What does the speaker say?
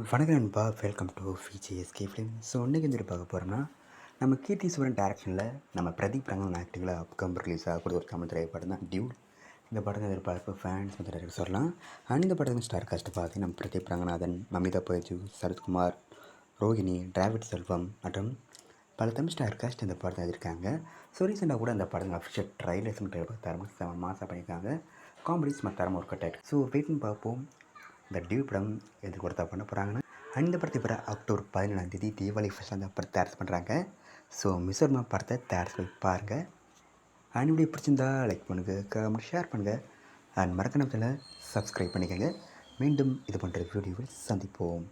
வணக்கம் நண்பா, welcome to VJSK film. So இன்றைக்கி வந்துட்டு பார்க்க போகிறோம்னா, நம்ம கீர்த்தி சுரன் டேரக்ஷனில் நம்ம பிரதீப் ரங்கன் ஆக்டிங்கில் அப்கம் ரிலீஸ் ஆகக்கூடிய ஒரு தமிழ் திரைப்படம் தான் டியூட். இந்த படத்தை எதிர்பார்ப்பு ஃபேன்ஸ் வந்து சொல்லலாம். அண்ட் இந்த படத்துக்கு ஸ்டார் காஸ்ட் பார்த்து நம்ம பிரதீப் ரங்கநாதன், மமிதா பைஜு, சரத்குமார், ரோஹிணி, டிராவிட் செல்வம் மற்றும் பல தமிழ் ஸ்டார் காஸ்ட் இந்த படத்தை எழுதியிருக்காங்க. ஸோ ரீசெண்டாக கூட அந்த படங்கள் அஃபிஷியல் ட்ரைலர்ஸ் தரமாக மாதம் பண்ணியிருக்காங்க. காமெடிஸ் தரமாக ஒரு கட் ஆகிட்டு. ஸோ வெயிட்னு பார்ப்போம் இந்த டியூ படம் எது கொடுத்தா பண்ண போகிறாங்கன்னா, அந்த படத்தை பிற அக்டோபர் 17 தீபாவளி ஃபஸ்ட் அந்த படத்தை தயார் பண்ணுறாங்க. ஸோ மிஸ்ஸர்மா படத்தை தயார் பண்ணி பாருங்கள். அண்ட் இப்படி பிடிச்சிருந்தா லைக் பண்ணுங்கள், கமெண்ட் ஷேர் பண்ணுங்கள். அண்ட் மறக்காம சப்ஸ்கிரைப் பண்ணிக்கோங்க. மீண்டும் இது போன்ற வீடியோவில் சந்திப்போம்.